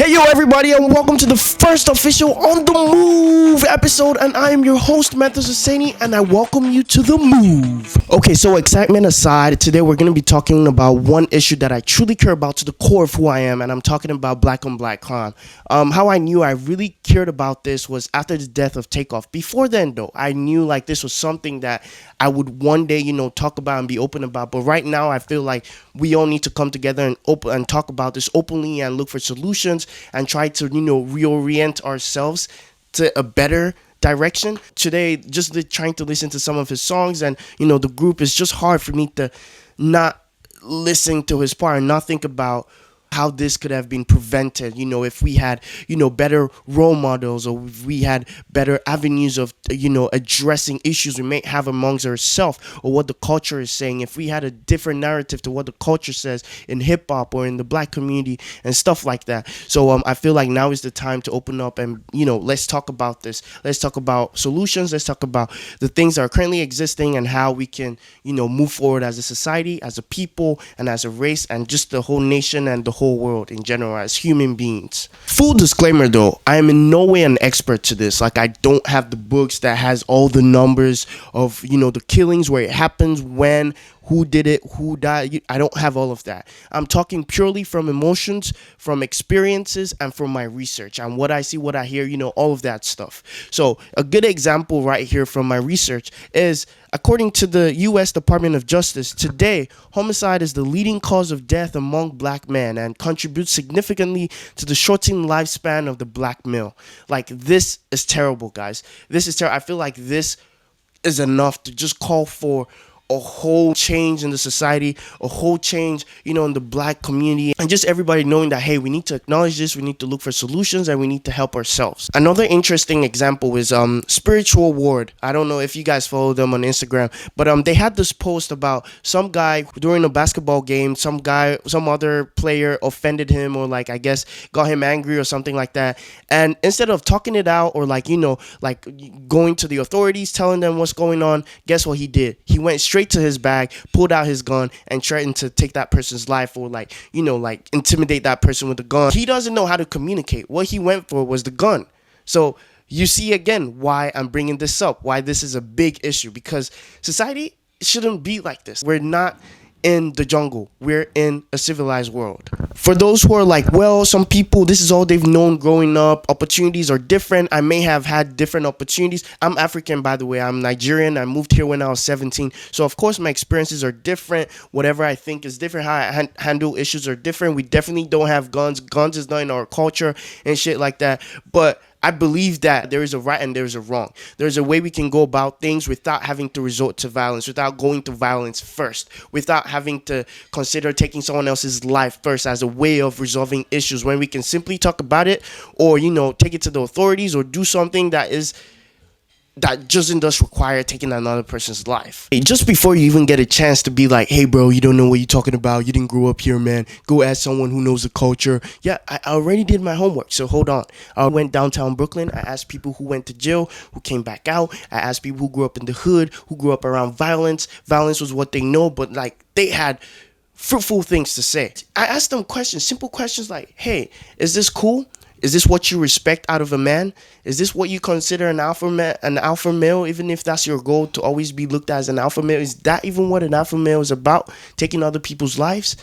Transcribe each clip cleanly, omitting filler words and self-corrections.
Hey yo everybody, and welcome to the first official On The Move episode, and I am your host Mathis Husseini, and I welcome you to The Move. Okay, so excitement aside, today we're going to be talking about one issue that I truly care about to the core of who I am, and I'm talking about black on black crime. How I knew I really cared about this was after the death of Takeoff. Before then though, I knew like this was something that I would one day, talk about and be open about, but right now I feel like we all need to come together and talk about this openly and look for solutions and try to reorient ourselves to a better direction. Today, just trying to listen to some of his songs and the group, is just hard for me to not listen to his part and not think about how this could have been prevented, if we had, better role models, or if we had better avenues of, addressing issues we may have amongst ourselves, or what the culture is saying. If we had a different narrative to what the culture says in hip hop or in the black community and stuff like that. So I feel like now is the time to open up and, let's talk about this. Let's talk about solutions. Let's talk about the things that are currently existing and how we can, move forward as a society, as a people, and as a race, and just the whole nation and the whole world in general as human beings. Full disclaimer though, I am in no way an expert to this. Like, I don't have the books that has all the numbers of the killings, where it happens, when, who did it, who died. I don't have all of that. I'm talking purely from emotions, from experiences, and from my research and what I see, what I hear, all of that stuff. So a good example right here from my research is, according to the U.S. Department of Justice, today, homicide is the leading cause of death among black men and contributes significantly to the shortening lifespan of the black male. Like, this is terrible, guys. This is terrible. I feel like this is enough to just call for a whole change in the society, a whole change, in the black community, and just everybody knowing that, hey, we need to acknowledge this, we need to look for solutions, and we need to help ourselves. Another interesting example is Spiritual Ward. I don't know if you guys follow them on Instagram, but they had this post about some guy during a basketball game, some other player offended him, or I guess got him angry or something like that. And instead of talking it out, or going to the authorities, telling them what's going on, guess what he did? He went straight to his bag, pulled out his gun, and threatened to take that person's life, or intimidate that person with the gun. He doesn't know how to communicate. What he went for was the gun. So you see again why I'm bringing this up, why this is a big issue, because society shouldn't be like this. We're not in the jungle. We're in a civilized world. For those who are like, well, some people, this is all they've known growing up, opportunities are different. I may have had different opportunities. I'm African, by the way. I'm Nigerian. I moved here when I was 17. So of course my experiences are different. Whatever I think is different, how I handle issues are different. We definitely don't have guns. Guns is not in our culture and shit like that. But I believe that there is a right and there is a wrong. There's a way we can go about things without having to resort to violence, without going to violence first, without having to consider taking someone else's life first as a way of resolving issues, when we can simply talk about it, or, take it to the authorities, or do something that doesn't just require taking another person's life. Hey, just before you even get a chance to be like, hey bro, you don't know what you're talking about, you didn't grow up here, man, go ask someone who knows the culture. Yeah, I already did my homework, so hold on. I went downtown Brooklyn. I asked people who went to jail, who came back out. I asked people who grew up in the hood, who grew up around violence. Violence was what they know, but they had fruitful things to say. I asked them questions, simple questions like, hey, is this cool? Is this what you respect out of a man? Is this what you consider an alpha male, even if that's your goal, to always be looked at as an alpha male? Is that even what an alpha male is about? Taking other people's lives?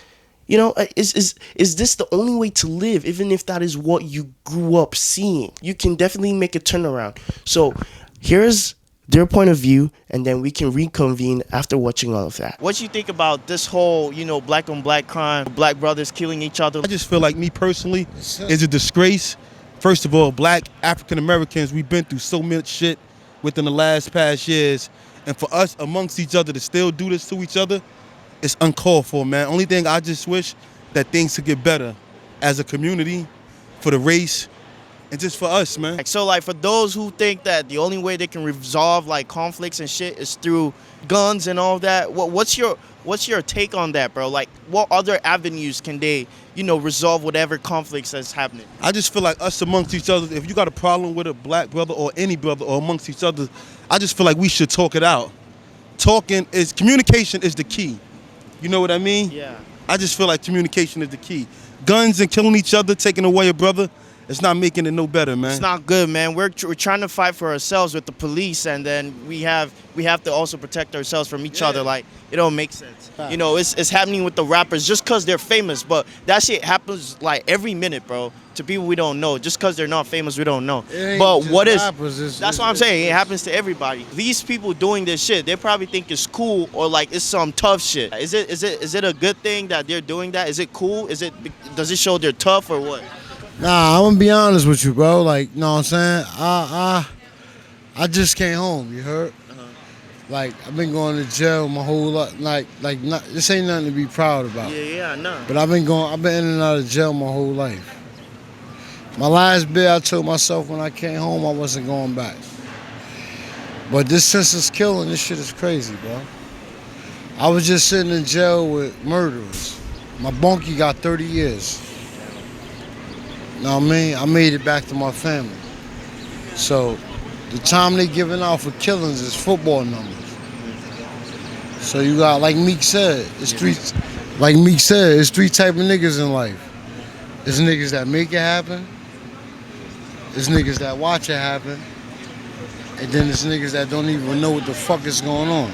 Is this the only way to live, even if that is what you grew up seeing? You can definitely make a turnaround. So here's their point of view, and then we can reconvene after watching all of that. What you think about this whole, black on black crime, black brothers killing each other? I just feel like, me personally, is a disgrace. First of all, black African Americans, we've been through so much shit within the past years, and for us amongst each other to still do this to each other, it's uncalled for, man. Only thing I just wish that things could get better as a community, for the race, and just for us, man. So for those who think that the only way they can resolve conflicts and shit is through guns and all that, what's your take on that, bro? What other avenues can they, resolve whatever conflicts that's happening? I just feel like us amongst each other, if you got a problem with a black brother or any brother or amongst each other, I just feel like we should talk it out. Communication is the key. You know what I mean? Yeah. I just feel like communication is the key. guns and killing each other, taking away a brother, it's not making it no better, man. It's not good, man. We're trying to fight for ourselves with the police, and then we have to also protect ourselves from each other. Like, it don't make sense. You know, it's happening with the rappers just because they're famous, but that shit happens like every minute, bro. To people we don't know, just because they're not famous, we don't know. But what is? That's what I'm saying. It happens to everybody. These people doing this shit, they probably think it's cool or like it's some tough shit. Is it a good thing that they're doing that? Is it cool? Does it show they're tough or what? Nah, I'm gonna be honest with you, bro. Like, you know what I'm saying? I just came home. You heard? Like, I've been going to jail my whole life. This ain't nothing to be proud about. Yeah, I know. But I've been in and out of jail my whole life. My last bit, I told myself when I came home I wasn't going back. But this senseless killing, this shit is crazy, bro. I was just sitting in jail with murderers. My bunkie got 30 years. You know what I mean? I made it back to my family. So the time they giving out for killings is football numbers. So you got, like Meek said, it's three type of niggas in life. There's niggas that make it happen. There's niggas that watch it happen. And then there's niggas that don't even know what the fuck is going on.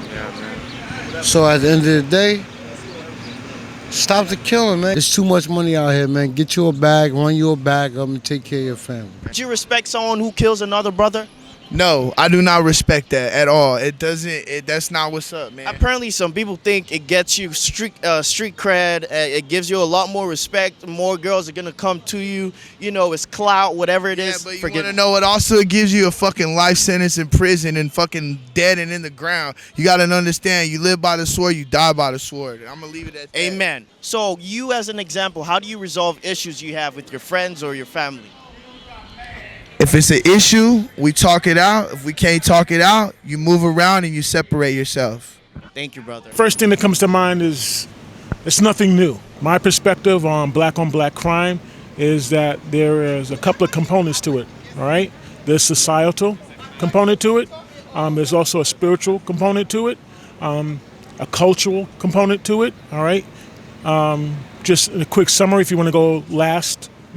So at the end of the day, stop the killing, man. There's too much money out here, man. Get you a bag, run you a bag up, and take care of your family. Do you respect someone who kills another brother? No, I do not respect that at all. It doesn't. That's not what's up, man. Apparently, some people think it gets you street cred. It gives you a lot more respect. More girls are gonna come to you. You know, it's clout, whatever it is. Yeah, but you wanna know what? Also, it gives you a fucking life sentence in prison and fucking dead and in the ground. You gotta understand. You live by the sword, you die by the sword. I'm gonna leave it at that. Amen. So, you as an example, how do you resolve issues you have with your friends or your family? If it's an issue, we talk it out. If we can't talk it out, you move around and you separate yourself. Thank you, brother. First thing that comes to mind is it's nothing new. My perspective on black crime is that there is a couple of components to it, all right? There's societal component to it. There's also a spiritual component to it, a cultural component to it, all right? Just a quick summary if you want to go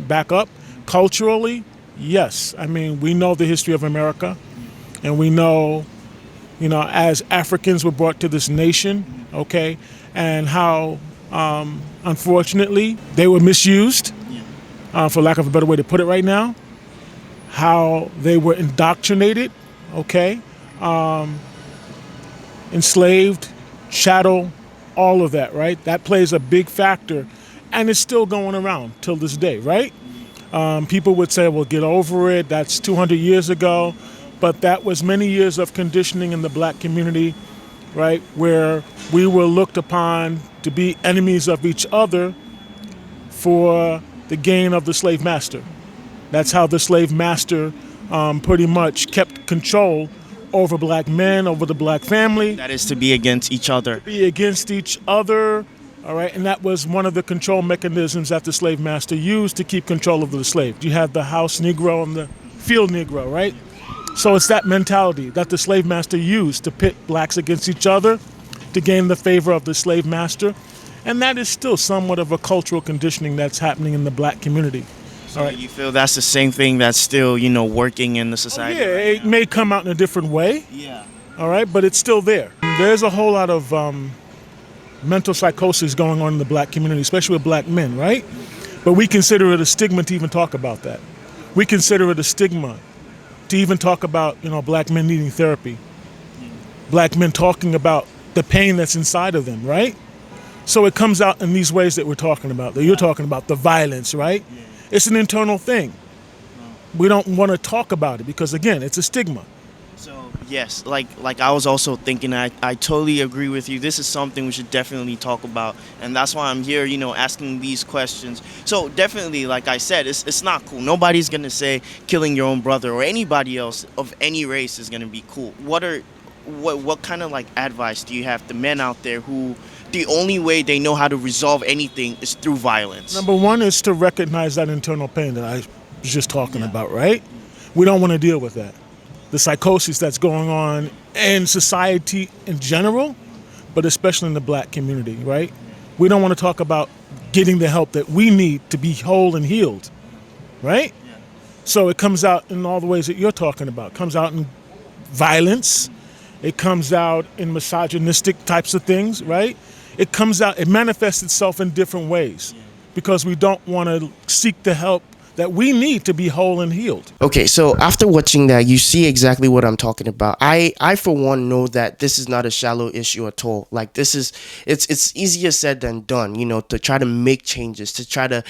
back up. Culturally, yes. I mean, we know the history of America, and we know, as Africans were brought to this nation, okay, and how, unfortunately, they were misused, for lack of a better way to put it right now, how they were indoctrinated, okay, enslaved, chattel, all of that, right? That plays a big factor, and it's still going around till this day, right? People would say, well, get over it. That's 200 years ago. But that was many years of conditioning in the black community, right, where we were looked upon to be enemies of each other for the gain of the slave master. That's how the slave master pretty much kept control over black men, over the black family. That is to be against each other. Be against each other. All right, and that was one of the control mechanisms that the slave master used to keep control of the slave. You have the house Negro and the field Negro, right? So it's that mentality that the slave master used to pit blacks against each other to gain the favor of the slave master. And that is still somewhat of a cultural conditioning that's happening in the black community. So all right. You feel that's the same thing that's still, working in the society? Yeah, right, it may come out in a different way. Yeah. All right, but it's still there. There's a whole lot of mental psychosis going on in the black community, especially with black men, right? But we consider it a stigma to even talk about that. We consider it a stigma to even talk about, black men needing therapy. Black men talking about the pain that's inside of them, right? So it comes out in these ways that we're talking about, that you're talking about, the violence, right? It's an internal thing. We don't want to talk about it because, again, it's a stigma. So, yes, like I was also thinking, I totally agree with you. This is something we should definitely talk about. And that's why I'm here, asking these questions. So definitely, like I said, it's not cool. Nobody's going to say killing your own brother or anybody else of any race is going to be cool. What kind of advice do you have to men out there who the only way they know how to resolve anything is through violence? Number one is to recognize that internal pain that I was just talking about, right? We don't want to deal with that. The psychosis that's going on in society in general, but especially in the black community, right? We don't want to talk about getting the help that we need to be whole and healed, right? So it comes out in all the ways that you're talking about. It comes out in violence. It comes out in misogynistic types of things, right? It manifests itself in different ways because we don't want to seek the help that we need to be whole and healed. Okay, so after watching that, you see exactly what I'm talking about. I for one know that this is not a shallow issue at all. Like it's easier said than done, to try to make changes, to try to,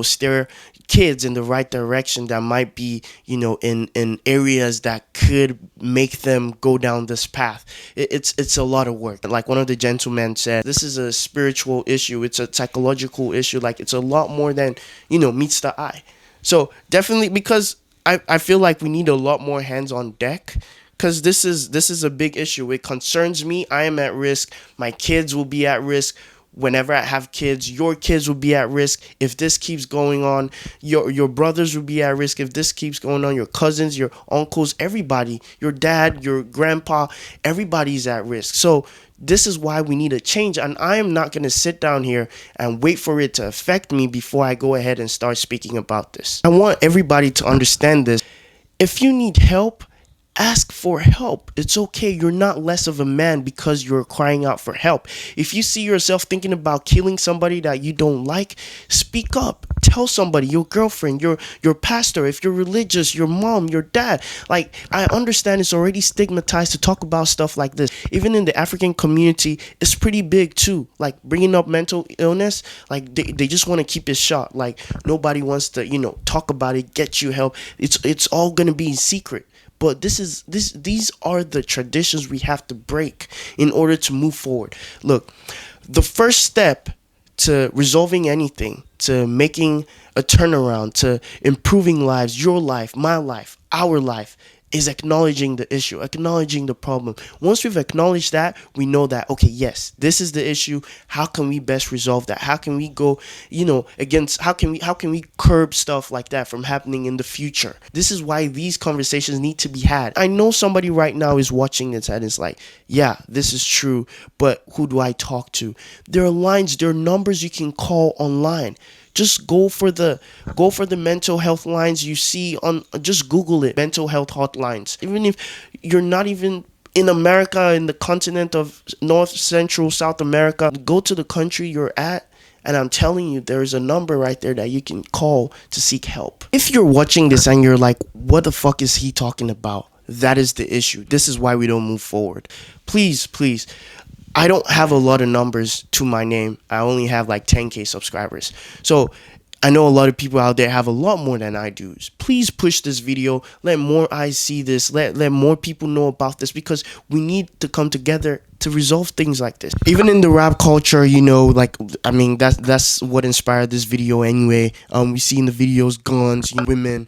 steer kids in the right direction that might be, in areas that could make them go down this path. It's a lot of work. Like one of the gentlemen said, this is a spiritual issue. It's a psychological issue. Like it's a lot more than, meets the eye. So definitely, because I feel like we need a lot more hands on deck, because this is a big issue. It concerns me. I am at risk. My kids will be at risk. Whenever I have kids, your kids will be at risk if this keeps going on. Your brothers will be at risk if this keeps going on. Your cousins, your uncles, everybody, your dad, your grandpa, everybody's at risk. So this is why we need a change, and I am not going to sit down here and wait for it to affect me before I go ahead and start speaking about this. I want everybody to understand this. If you need help, ask for help. It's okay. You're not less of a man because you're crying out for help. If you see yourself thinking about killing somebody that you don't like, speak up. Tell somebody, your girlfriend, your pastor, if you're religious, your mom, your dad. Like, I understand it's already stigmatized to talk about stuff like this. Even in the African community, it's pretty big too. Like, bringing up mental illness, like they just want to keep it short. Like, nobody wants to, talk about it, get you help. It's all going to be in secret. But these are the traditions we have to break in order to move forward. Look, the first step to resolving anything, to making a turnaround, to improving lives, your life, my life, our life, is acknowledging the issue, acknowledging the problem. Once we've acknowledged that, we know that, okay, yes, this is the issue. How can we best resolve that? How can we go, against, how can we curb stuff like that from happening in the future? This is why these conversations need to be had. I know somebody right now is watching this and it's like, yeah, this is true, but who do I talk to? There are lines, there are numbers you can call online. Just go for the mental health lines you see on, just Google it, mental health hotlines. Even if you're not even in America, in the continent of North, Central, South America, go to the country you're at, and I'm telling you, there is a number right there that you can call to seek help. If you're watching this and you're like, what the fuck is he talking about? That is the issue. This is why we don't move forward. Please, please. I don't have a lot of numbers to my name. I only have like 10K subscribers. So I know a lot of people out there have a lot more than I do. Please push this video. Let more eyes see this. Let more people know about this, because we need to come together to resolve things like this. Even in the rap culture, that's what inspired this video anyway. We see in the videos guns, women,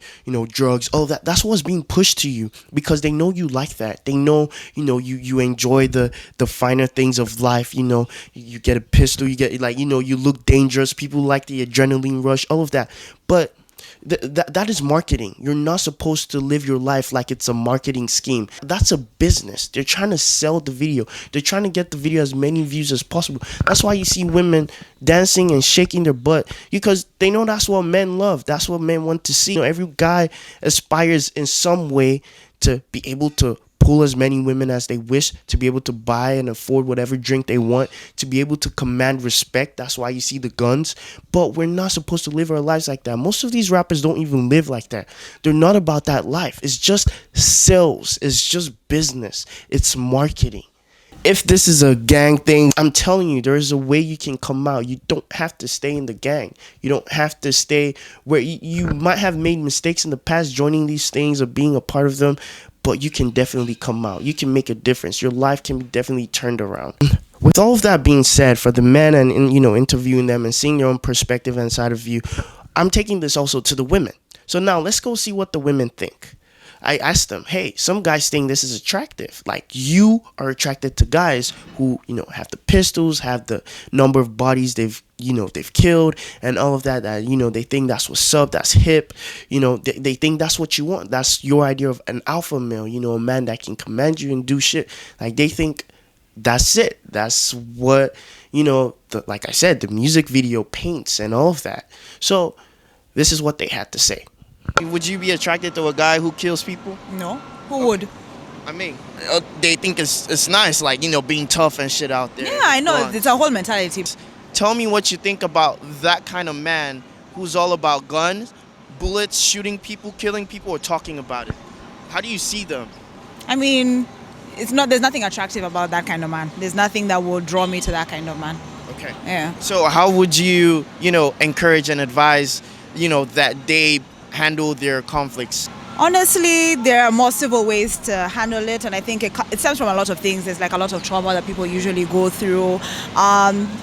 drugs, all that. That's what's being pushed to you because they know you like that. They know, you enjoy the finer things of life. You get a pistol, you get you look dangerous. People like the adrenaline rush, all of that. But that is marketing. You're not supposed to live your life like it's a marketing scheme. That's a business. They're trying to sell the video. They're trying to get the video as many views as possible. That's why you see women dancing and shaking their butt, because they know that's what men love. That's what men want to see. Every guy aspires in some way to be able to pull as many women as they wish, to be able to buy and afford whatever drink they want, to be able to command respect. That's why you see the guns. But we're not supposed to live our lives like that. Most of these rappers don't even live like that. They're not about that life. It's just sales. It's just business. It's marketing. If this is a gang thing, I'm telling you, there is a way you can come out. You don't have to stay in the gang. You don't have to stay where you might have made mistakes in the past joining these things or being a part of them, but you can definitely come out. You can make a difference. Your life can be definitely turned around. With all of that being said, for the men and interviewing them and seeing their own perspective and side of view, I'm taking this also to the women. So now let's go see what the women think. I asked them, hey, some guys think this is attractive. Like, you are attracted to guys who, have the pistols, have the number of bodies they've killed and all of that, they think that's what's up, that's hip. They think that's what you want. That's your idea of an alpha male, a man that can command you and do shit. Like, they think that's it. That's what, like I said, the music video paints and all of that. So this is what they had to say. Would you be attracted to a guy who kills people? No? Who would? I mean, they think it's nice, like, being tough and shit out there. Yeah, I know. Go on. It's a whole mentality. Tell me what you think about that kind of man who's all about guns, bullets, shooting people, killing people, or talking about it. How do you see them? I mean, there's nothing attractive about that kind of man. There's nothing that will draw me to that kind of man. Okay. Yeah. So how would you, encourage and advise, that they handle their conflicts? Honestly, there are more civil ways to handle it, and I think it stems from a lot of things. There's like a lot of trauma that people usually go through.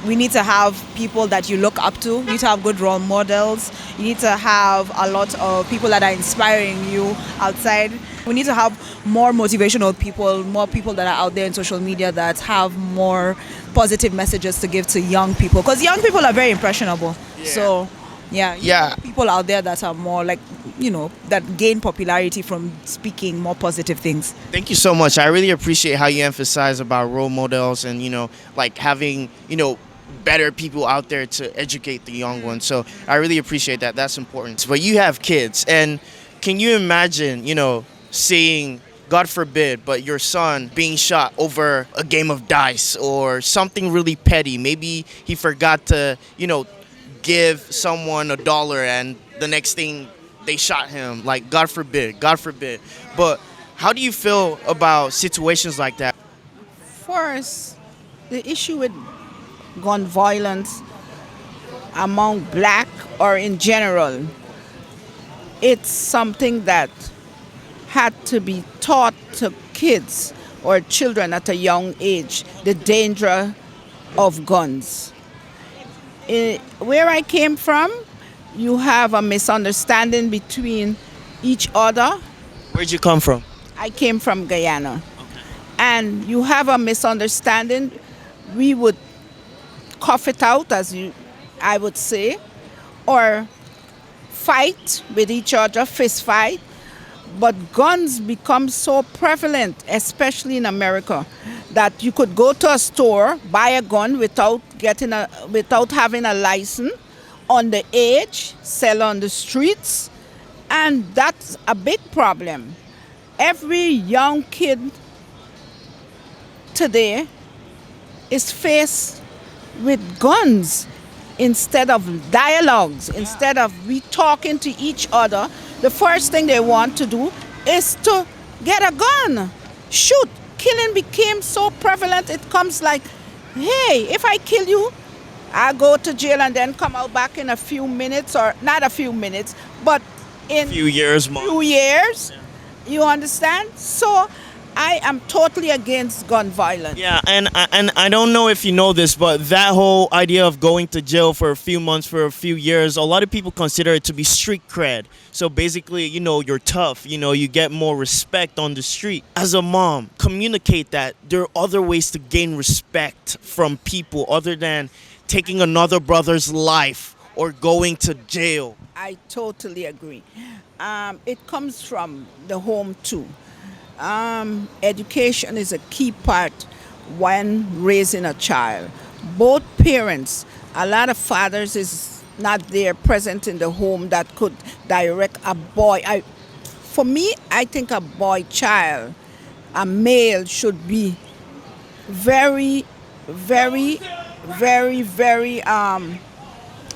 We need to have people that you look up to. You need to have good role models. You need to have a lot of people that are inspiring you outside. We need to have more motivational people, more people that are out there in social media that have more positive messages to give to young people. Because young people are very impressionable. Yeah. So, Yeah. people out there that are more like, that gain popularity from speaking more positive things. Thank you so much. I really appreciate how you emphasize about role models and, like having, better people out there to educate the young ones. So I really appreciate that. That's important. But you have kids, and can you imagine, seeing, God forbid, but your son being shot over a game of dice or something really petty? Maybe he forgot to, give someone $1 and the next thing they shot him. Like, God forbid. But how do you feel about situations like that? First, the issue with gun violence among black or in general, it's something that had to be taught to kids or children at a young age, the danger of guns. Where I came from, you have a misunderstanding between each other. Where'd you come from? I came from Guyana. Okay. And you have a misunderstanding. We would cough it out, I would say, or fight with each other, fist fight. But guns become so prevalent, especially in America, that you could go to a store, buy a gun without having a license, underage, sell on the streets, and that's a big problem. Every young kid today is faced with guns instead of dialogues, instead of we talking to each other. The first thing they want to do is to get a gun, shoot. Killing became so prevalent, it comes like, hey, if I kill you, I go to jail and then come out back in a few minutes, or not a few minutes, but in Few years. You understand? So I am totally against gun violence. Yeah, and I don't know if you know this, but that whole idea of going to jail for a few months, for a few years, a lot of people consider it to be street cred. So basically, you're tough, you get more respect on the street. As a mom, communicate that there are other ways to gain respect from people other than taking another brother's life or going to jail. I totally agree. It comes from the home too. Education is a key part when raising a child. Both parents, a lot of fathers is not there present in the home that could direct a boy. For me, I think a boy child, a male, should be very, very, very, very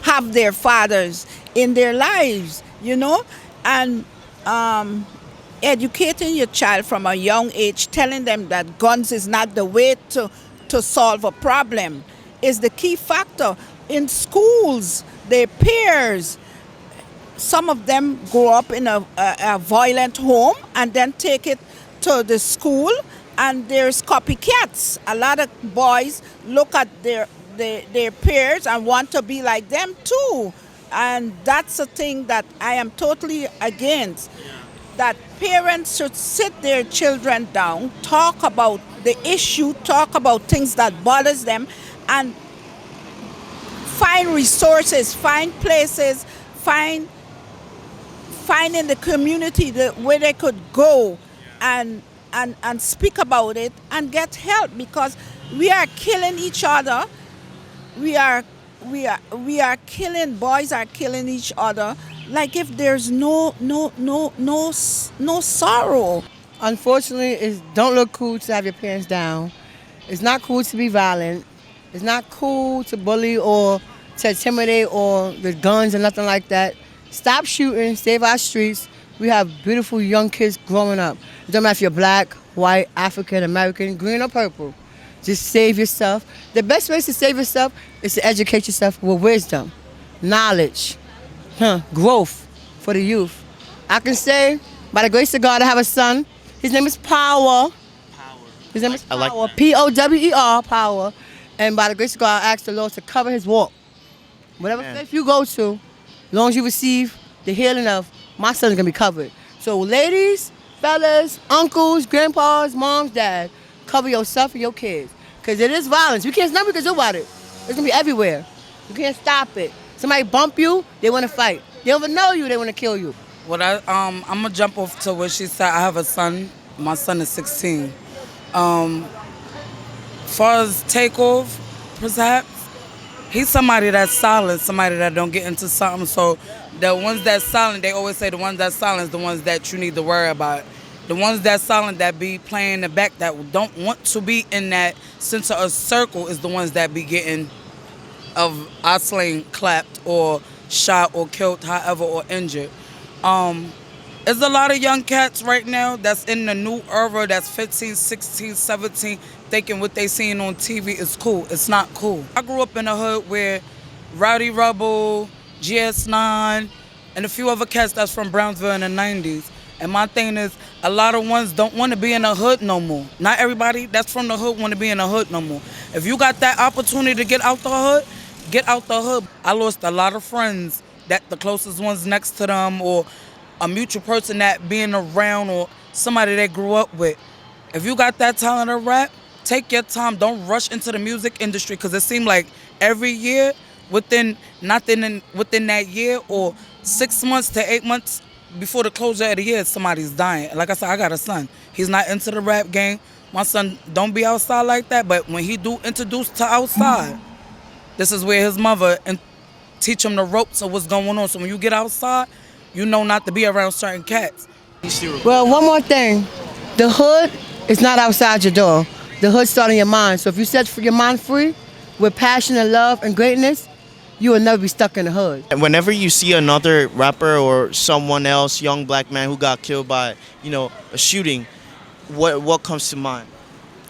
have their fathers in their lives, and educating your child from a young age, telling them that guns is not the way to solve a problem, is the key factor. In schools, their peers, some of them grow up in a violent home and then take it to the school, and there's copycats. A lot of boys look at their peers and want to be like them too. And that's a thing that I am totally against. That parents should sit their children down, talk about the issue, talk about things that bothers them, and find resources, find places, find in the community where they could go and speak about it and get help. Because We are killing each other. We are killing. Boys are killing each other. Like if there's no sorrow. Unfortunately, it don't look cool to have your parents down. It's not cool to be violent. It's not cool to bully or to intimidate or with guns and nothing like that. Stop shooting, save our streets. We have beautiful young kids growing up. It don't matter if you're black, white, African, American, green or purple. Just save yourself. The best way to save yourself is to educate yourself with wisdom, knowledge, growth for the youth. I can say, by the grace of God, I have a son. His name is Power. His name is Power. I like that. Power, Power. And by the grace of God, I ask the Lord to cover his walk. Whatever faith you go to, as long as you receive the healing of, my son's gonna be covered. So ladies, fellas, uncles, grandpas, moms, dads, cover yourself and your kids. Because it is violence. Nothing we can do about it. It's gonna be everywhere. You can't stop it. Somebody bump you, they wanna fight. They don't even know you, they wanna kill you. I'm gonna jump off to what she said. I have a son. My son is 16. Far as Takeoff, perhaps, he's somebody that's silent, somebody that don't get into something. So the ones that's silent, they always say the ones that's silent is the ones that you need to worry about. The ones that's silent that be playing in the back that don't want to be in that center of circle is the ones that be getting of oscillating, clapped or shot or killed, however, or injured. There's a lot of young cats right now that's in the new era that's 15, 16, 17, thinking what they seeing on TV is cool. It's not cool. I grew up in a hood where Rowdy Rebel, GS9, and a few other cats that's from Brownsville in the 90s. And my thing is, a lot of ones don't want to be in the hood no more. Not everybody that's from the hood want to be in the hood no more. If you got that opportunity to get out the hood, get out the hood. I lost a lot of friends that the closest ones next to them or a mutual person that being around or somebody they grew up with. If you got that talent to rap, take your time. Don't rush into the music industry because it seems like every year within that year or 6 months to 8 months before the closure of the year, somebody's dying. Like I said, I got a son. He's not into the rap game. My son don't be outside like that, but when he do introduce to outside, this is where his mother and teach him the ropes of what's going on. So when you get outside, you know not to be around certain cats. Well, one more thing. The hood is not outside your door. The hood starts in your mind. So if you set your mind free with passion and love and greatness, you will never be stuck in the hood. And whenever you see another rapper or someone else, young black man who got killed by, a shooting, what comes to mind?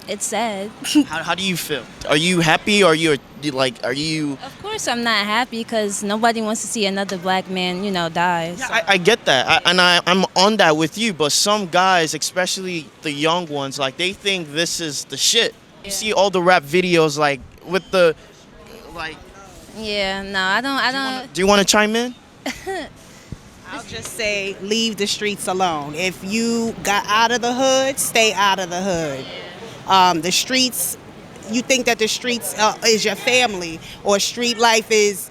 It's sad. How do you feel? Are you happy or are you? Of course I'm not happy because nobody wants to see another black man, die. Yeah, I get that. I'm on that with you, but some guys, especially the young ones, like they think this is the shit. Yeah. You see all the rap videos with the Yeah, no, I don't. Do you want to chime in? I'll just say leave the streets alone. If you got out of the hood, stay out of the hood. The streets, you think that the streets is your family or street life is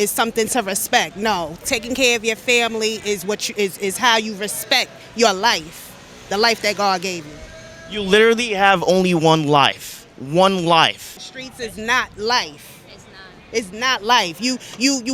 something to respect. No, taking care of your family is is how you respect your life, the life that God gave you. You literally have only one life. One life. The streets is not life. It's not life. You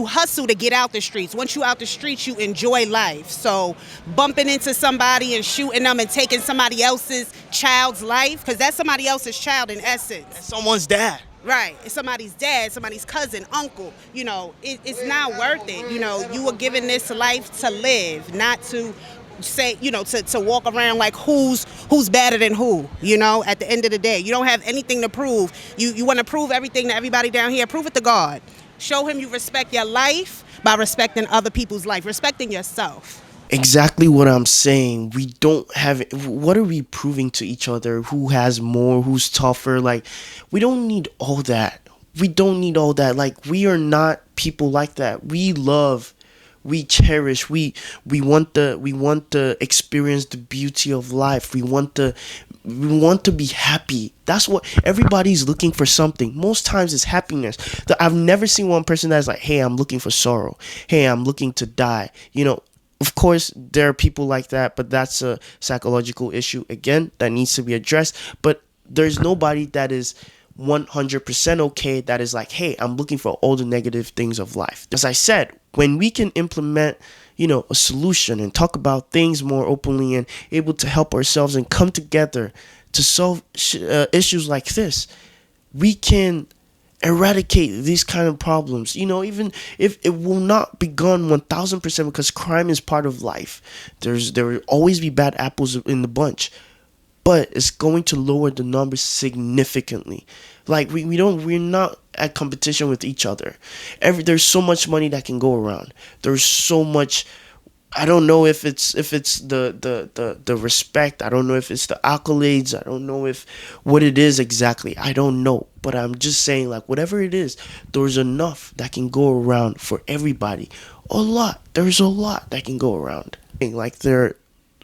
hustle to get out the streets. Once you out the streets, you enjoy life. So bumping into somebody and shooting them and taking somebody else's child's life, because that's somebody else's child in essence. That's someone's dad. Right. It's somebody's dad, somebody's cousin, uncle. It's not worth it. You were given this life to live, not to say, to walk around like who's better than who, at the end of the day. You don't have anything to prove. You want to prove everything to everybody down here. Prove it to God. Show him you respect your life by respecting other people's life, respecting yourself. Exactly what I'm saying. We don't have what are we proving to each other? Who has more, who's tougher? We don't need all that. We don't need all that. We are not people like that. We love, we cherish, we want to experience the beauty of life. We want to be happy. That's what everybody's looking for. Something most times it's happiness. I've never seen one person that's like, hey, I'm looking for sorrow, hey, I'm looking to die. Of course there are people like that, but that's a psychological issue again that needs to be addressed. But there's nobody that is 100% okay, that is like, hey, I'm looking for all the negative things of life. As I said, when we can implement, a solution and talk about things more openly and able to help ourselves and come together to solve issues like this, we can eradicate these kind of problems. Even if it will not be gone 1000%, because crime is part of life. There will always be bad apples in the bunch, but it's going to lower the numbers significantly. Like we're not at competition with each other. There's so much money that can go around. There's so much. I don't know if it's the respect. I don't know if it's the accolades. I don't know if what it is exactly. I don't know. But I'm just saying, like, whatever it is, there's enough that can go around for everybody. A lot. There's a lot that can go around. Like, there are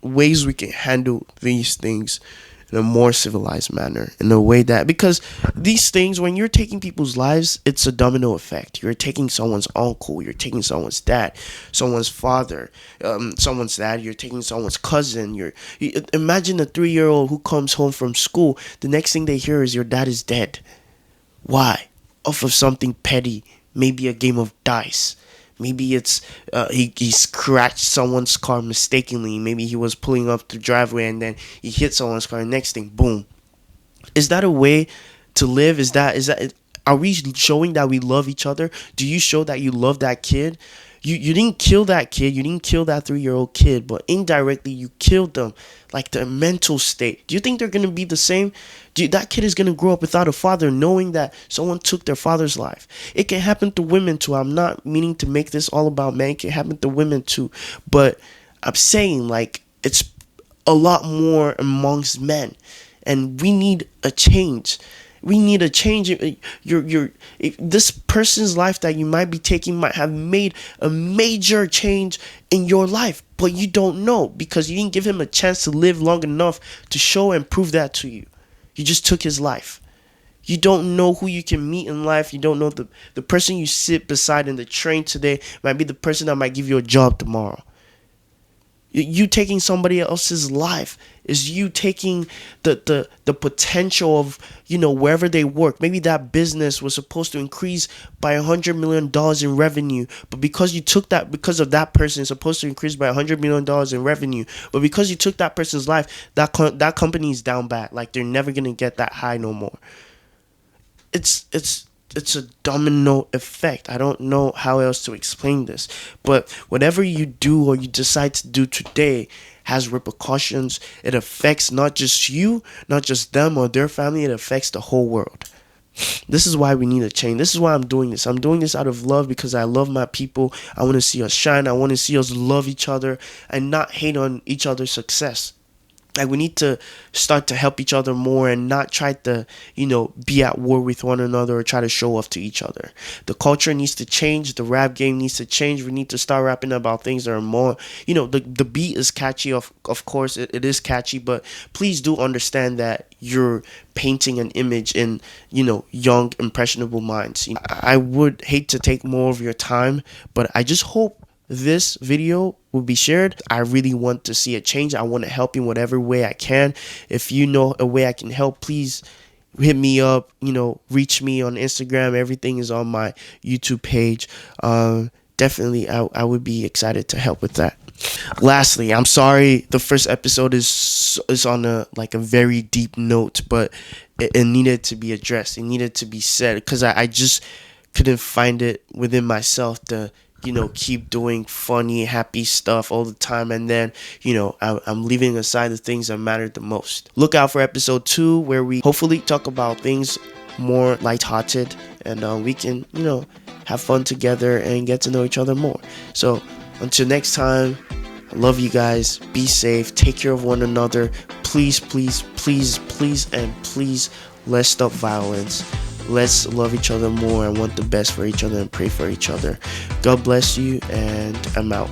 ways we can handle these things in a more civilized manner, in a way that, because these things, when you're taking people's lives, it's a domino effect. You're taking someone's uncle, you're taking someone's dad, someone's father, someone's dad, you're taking someone's cousin. Imagine a 3-year-old who comes home from school, the next thing they hear is your dad is dead. Why? Off of something petty, maybe a game of dice. Maybe it's he scratched someone's car mistakenly. Maybe he was pulling up the driveway and then he hit someone's car. Next thing, boom. Is that a way to live? Is that? Are we showing that we love each other? Do you show that you love that kid? You didn't kill that kid. You didn't kill that 3-year-old kid, but indirectly you killed them. Like, their mental state. Do you think they're gonna be the same? That kid is gonna grow up without a father, knowing that someone took their father's life. It can happen to women too. I'm not meaning to make this all about men. It can happen to women too. But I'm saying, like, it's a lot more amongst men, and we need a change. We need a change. This person's life that you might be taking might have made a major change in your life, but you don't know, because you didn't give him a chance to live long enough to show and prove that to you. You just took his life. You don't know who you can meet in life. You don't know the person you sit beside in the train today might be the person that might give you a job tomorrow. You taking somebody else's life is you taking the potential of, wherever they work. Maybe that business was supposed to increase by $100 million in revenue, but because you took that, because of that person, it's supposed to increase by $100 million in revenue, but because you took that person's life, that company is down bad. Like, they're never gonna get that high no more. It's a domino effect. I don't know how else to explain this, but whatever you do or you decide to do today has repercussions. It affects not just you, not just them or their family, it affects the whole world. This is why we need a change. This is why I'm doing this. I'm doing this out of love, because I love my people. I want to see us shine. I want to see us love each other and not hate on each other's success. Like, we need to start to help each other more and not try to, be at war with one another or try to show off to each other. The culture needs to change. The rap game needs to change. We need to start rapping about things that are more, the beat is catchy. Of course, it is catchy, but please do understand that you're painting an image in, young, impressionable minds. I would hate to take more of your time, but I just hope this video will be shared. I really want to see a change. I want to help in whatever way I can. If you know a way I can help, please hit me up, reach me on Instagram. Everything is on my YouTube page. Definitely, I would be excited to help with that. Lastly, I'm sorry the first episode is on a very deep note, but it needed to be addressed. It needed to be said, because I just couldn't find it within myself to keep doing funny, happy stuff all the time, and then, I'm leaving aside the things that matter the most. Look out for episode 2, where we hopefully talk about things more lighthearted, and we can, have fun together and get to know each other more. So, until next time, I love you guys. Be safe. Take care of one another. Please, please, please, please, and please, let's stop violence. Let's love each other more and want the best for each other and pray for each other. God bless you, and I'm out.